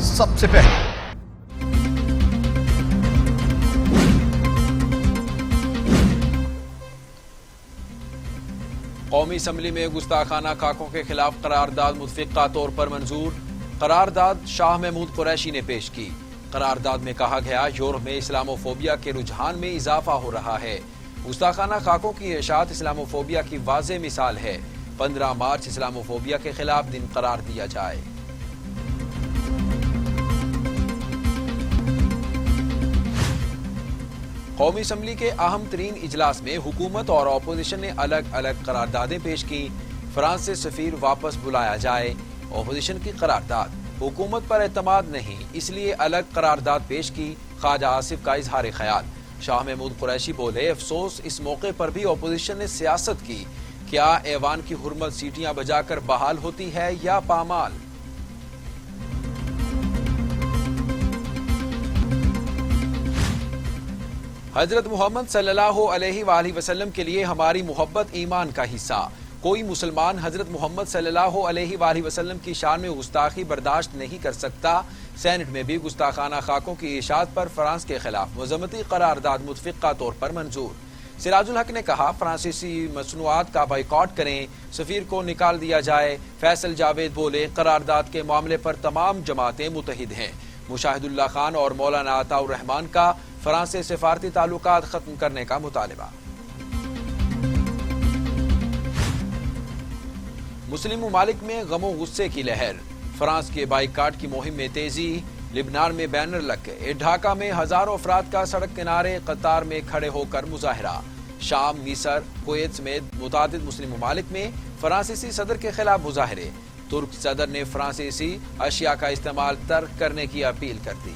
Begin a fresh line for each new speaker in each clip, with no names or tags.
सबसे पहले
कौमी असम्बली में गुस्ताखाना खाकों के खिलाफ करारदाद मुतफ़िक़ा तौर पर मंजूर। करारदाद शाह महमूद कुरैशी ने पेश की। करारदाद में कहा गया यूरोप में इस्लामोफोबिया के रुझान में इजाफा हो रहा है। गुस्ताखाना खाकों की इशाअत इस्लामोफोबिया की वाज़ेह मिसाल है। 15 मार्च इस्लामोफोबिया के खिलाफ दिन करार दिया जाए। कौमी असम्बली के अहम तरीन इजलास में हुकूमत और अपोजिशन ने अलग अलग करारदादें पेश की। फ्रांस से सफीर वापस बुलाया जाए। अपोजिशन की करारदाद हुकूमत पर एतमाद नहीं, इसलिए अलग करारदाद पेश की। ख्वाजा आसिफ का इजहार ख्याल। शाह महमूद कुरैशी बोले, अफसोस इस मौके पर भी अपोजिशन ने सियासत की। क्या ऐवान की हुर्मत सीटियां बजाकर बहाल होती है या पामाल? हजरत मोहम्मद सल्लल्लाहु अलैहि वसल्लम के लिए हमारी मोहब्बत ईमान का हिस्सा। कोई मुसलमान हजरत मोहम्मद सल्लल्लाहु अलैहि वसल्लम की शान में गुस्ताखी बर्दाश्त नहीं कर सकता। सेनेट में भी गुस्ताखाना खाकों की इशाअत पर फ्रांस के खिलाफ मजम्मती करारदाद मुतफ़िक़ा तौर पर मंजूर। सिराजुल हक ने कहा, फ्रांसीसी मसनूआत का बाइकॉट करें, सफीर को निकाल दिया जाए। फैसल जावेद बोले, करारदाद के मामले पर तमाम जमातें मुतहिद हैं। मुशाहिदुल्लाह खान और मौलाना अताउर रहमान का फ्रांस से सिफारती ताल्लुकात खत्म करने का मुतालिबा। मुस्लिम ममालिक में गमो गुस्से की लहर। फ्रांस के बाइकाट की मुहिम में तेजी। लिबनान में बैनर लग गए। ढाका में हजारों अफराद का सड़क किनारे कतार में खड़े होकर मुजाहिरा। शाम, मिस्र, कुवैत समेत मुतादिद मुस्लिम ममालिक में फ्रांसीसी सदर के खिलाफ मुजाहिरे। तुर्क सदर ने फ्रांसीसी अशिया का इस्तेमाल तर्क करने की अपील कर दी।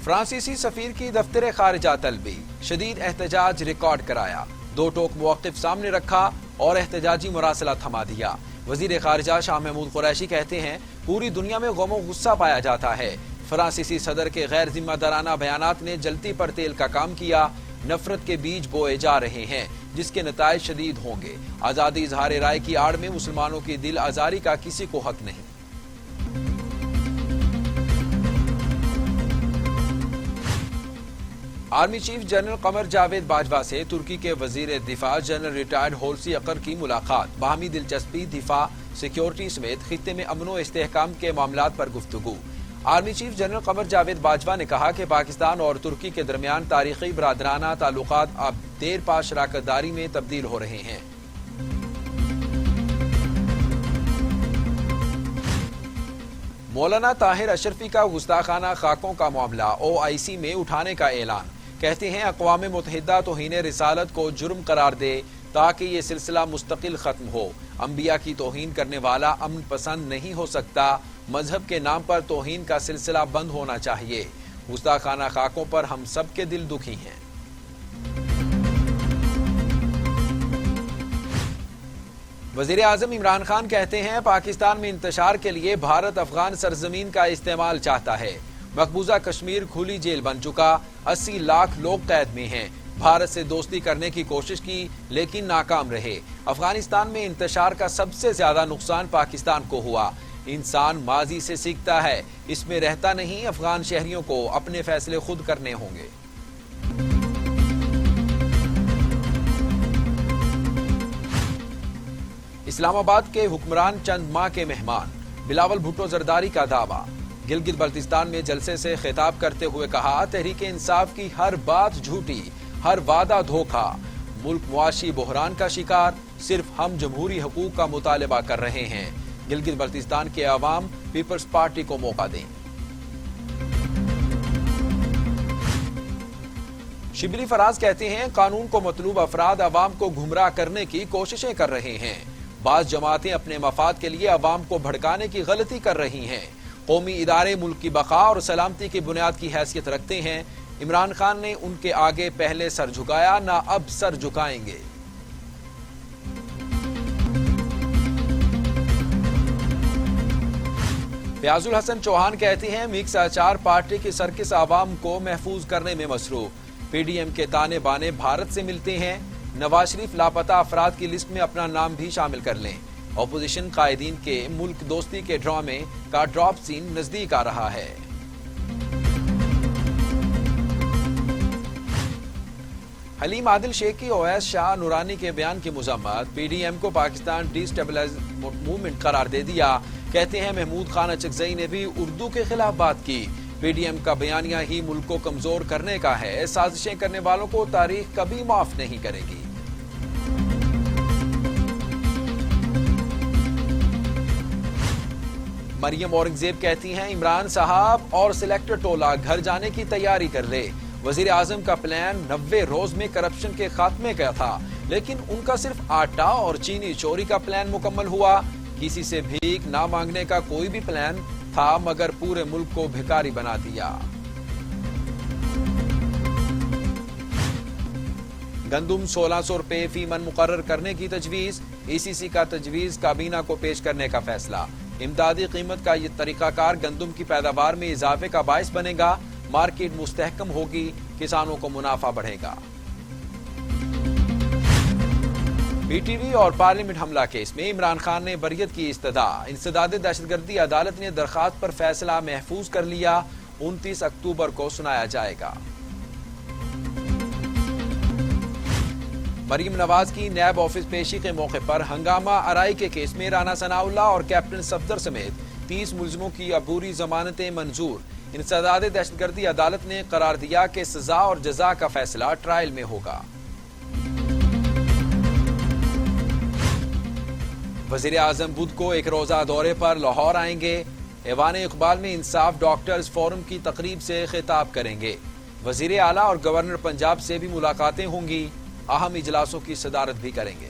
फ्रांसीसी सफीर की दफ्तर खारिजा तलबी। शदीद एहतजाज रिकॉर्ड कराया। 2 टोक मौक़िफ़ सामने रखा और एहतजाजी मुरासला थमा दिया। वजीर खारिजा शाह महमूद कुरैशी कहते हैं, पूरी दुनिया में गम और गुस्सा पाया जाता है। फ्रांसीसी सदर के गैर जिम्मेदाराना बयानात ने जलती पर तेल का काम किया। नफरत के बीज बोए जा रहे हैं, जिसके नताइज शदीद होंगे। आजादी इजहार राय की आड़ में मुसलमानों की दिल आजारी का किसी को हक नहीं। Army chief general Qamar Javed Bajwa से तुर्की के वजीर दिफा जनरल रिटायर्ड होल्सी अकर की मुलाकात। बाहमी दिलचस्पी, दिफा, सिक्योरिटी समेत खित्ते में अमन व इस्तेहकाम के मामलात पर गुफ्तगू। Army chief general Qamar Javed Bajwa ने कहा कि पाकिस्तान और तुर्की के दरमियान तारीखी बरादराना ताल्लुकात अब देर पा शराकतदारी में तब्दील हो रहे हैं। मौलाना ताहिर अशरफी का गुस्ताखाना खाकों का मामला OIC में उठाने का ऐलान। कहते हैं, अक़वाम मुत्तहिदा तौहीन रिसालत को जुर्म करार दे ताकि ये सिलसिला मुस्तकिल खत्म हो। अंबिया की तौहीन करने वाला अमन पसंद नहीं हो सकता। मजहब के नाम पर तौहीन का सिलसिला बंद होना चाहिए। गुस्ताखाना खाकों पर हम सब के दिल दुखी हैं। वजीर आजम इमरान खान कहते हैं, पाकिस्तान में इंतशार के लिए भारत अफगान सरजमीन का इस्तेमाल चाहता है। मकबूजा कश्मीर खुली जेल बन चुका। 80 लाख लोग कैद में हैं। भारत से दोस्ती करने की कोशिश की लेकिन नाकाम रहे। अफगानिस्तान में इंतशार का सबसे ज्यादा नुकसान पाकिस्तान को हुआ। इंसान माजी से सीखता है, इसमें रहता नहीं। अफगान शहरियों को अपने फैसले खुद करने होंगे। इस्लामाबाद के हुक्मरान चंद माह के मेहमान। बिलावल भुट्टो जरदारी का दावा। गिलगित बल्तिस्तान में जलसे से खिताब करते हुए कहा, तहरीक इंसाफ की हर बात झूठी, हर वादा धोखा। मुल्क मुआशी बहरान का शिकार। सिर्फ हम जमहूरी हकूक का मुतालबा कर रहे हैं। गिलगित बल्तिस्तान के अवाम पीपल्स पार्टी को मौका दें। शिबली फराज कहते हैं, कानून को मतलूब अफराद अवाम को गुमराह करने की कोशिशें कर रहे हैं। बाज जमातें अपने मफाद के लिए अवाम को भड़काने की गलती कर रही हैं। कौमी इदारे मुल्क की बका और सलामती की बुनियाद की हैसियत रखते हैं। इमरान खान ने उनके आगे पहले सर झुकाया, ना अब सर झुकाएंगे। फयाजुल हसन चौहान कहते हैं, मिक्स अचार पार्टी की सर्किस आवाम को महफूज करने में मसरूफ। PDM के ताने बाने भारत से मिलते हैं। नवाज शरीफ लापता अफराद की लिस्ट में अपना नाम भी शामिल कर लें। اپوزیشن قائدین کے ملک دوستی کے ڈرامے کا ڈراپ سین نزدیک آ رہا ہے۔ حلیم عادل شیخ کی اویس شاہ نورانی کے بیان کی مذمت، پی ڈی ایم کو پاکستان ڈی اسٹیبلائز موومنٹ قرار دے دیا۔ کہتے ہیں محمود خان اچکزئی نے بھی اردو کے خلاف بات کی۔ پی ڈی ایم کا بیانیہ ہی ملک کو کمزور کرنے کا ہے، سازشیں کرنے والوں کو تاریخ کبھی معاف نہیں کرے گی۔ مریم اورنگزیب کہتی ہیں عمران صاحب اور سلیکٹر ٹولہ گھر جانے کی تیاری کر رہے۔ وزیر اعظم کا پلان 90 روز میں کرپشن کے خاتمے کا تھا، لیکن ان کا صرف آٹا اور چینی چوری کا پلان مکمل ہوا۔ کسی سے بھیک نہ مانگنے کا کوئی بھی پلان تھا، مگر پورے ملک کو بھکاری بنا دیا۔ گندم 1600 روپے فی من مقرر کرنے کی تجویز، ای سی سی کا تجویز کابینہ کو پیش کرنے کا فیصلہ۔ امدادی قیمت کا یہ طریقہ کار گندم کی پیداوار میں اضافے کا باعث بنے گا، مارکیٹ مستحکم ہوگی، کسانوں کو منافع بڑھے گا۔ بی ٹی وی اور پارلیمنٹ حملہ کیس میں عمران خان نے بریت کی استدعا۔ انسداد دہشت گردی عدالت نے درخواست پر فیصلہ محفوظ کر لیا، 29 اکتوبر کو سنایا جائے گا۔ مریم نواز کی نیب آفس پیشی کے موقع پر ہنگامہ آرائی کے کیس میں رانا ثناءاللہ اور کیپٹن صفدر سمیت 30 ملزموں کی عبوری ضمانتیں منظور۔ انسداد دہشت گردی عدالت نے قرار دیا کہ سزا اور جزا کا فیصلہ ٹرائل میں ہوگا۔ وزیر اعظم بدھ کو ایک روزہ دورے پر لاہور آئیں گے۔ ایوان اقبال میں انصاف ڈاکٹرز فورم کی تقریب سے خطاب کریں گے۔ وزیر اعلیٰ اور گورنر پنجاب سے بھی ملاقاتیں ہوں گی، اہم اجلاسوں کی صدارت بھی کریں گے۔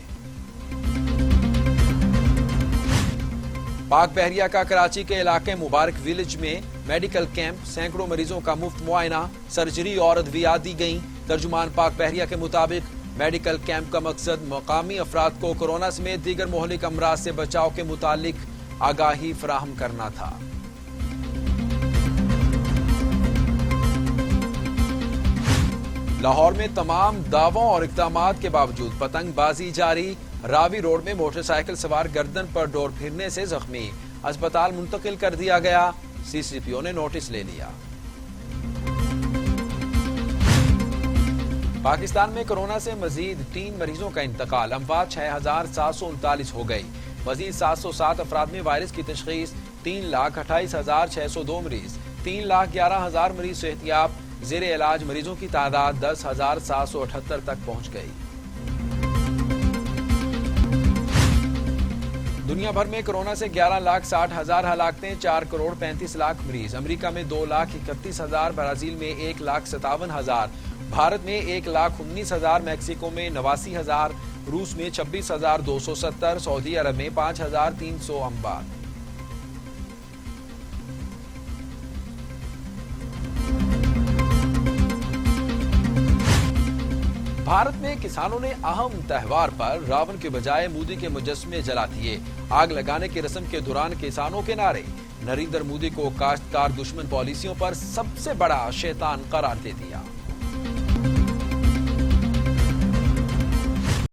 پاک بحریہ کا کراچی کے علاقے مبارک ویلج میں میڈیکل کیمپ، سینکڑوں مریضوں کا مفت معائنہ، سرجری اور ادویات دی گئیں۔ ترجمان پاک بحریہ کے مطابق میڈیکل کیمپ کا مقصد مقامی افراد کو کورونا سمیت دیگر مہلک امراض سے بچاؤ کے متعلق آگاہی فراہم کرنا تھا۔ لاہور میں تمام دعووں اور اقدامات کے باوجود پتنگ بازی جاری، راوی روڈ میں موٹر سائیکل سوار گردن پر ڈور پھرنے سے زخمی، اسپتال منتقل کر دیا گیا، سی سی پی او نے نوٹس لے لیا۔ پاکستان میں کورونا سے مزید 3 مریضوں کا انتقال، اموات 6739 ہو گئی۔ مزید 707 افراد میں وائرس کی تشخیص، 3,28,602 مریض، 3,11,000 مریض صحتیاب، زیر علاج مریضوں کی تعداد 10,778 تک پہنچ گئی۔ دنیا بھر میں کورونا سے 11,60,000 ہلاکتیں، 4,35,00,000 مریض، امریکہ میں 2,31,000، برازیل میں 1,57,000، بھارت میں 1,19,000، میکسیکو میں 89,000، روس میں 26,270، سعودی عرب میں 5,300 اموات۔ بھارت میں کسانوں نے اہم تہوار پر راون کے بجائے مودی کے مجسمے جلا دیے۔ آگ لگانے کی رسم کے دوران کسانوں کے نعرے، نریندر مودی کو کاشتکار دشمن پالیسیوں پر سب سے بڑا شیطان قرار دے دیا۔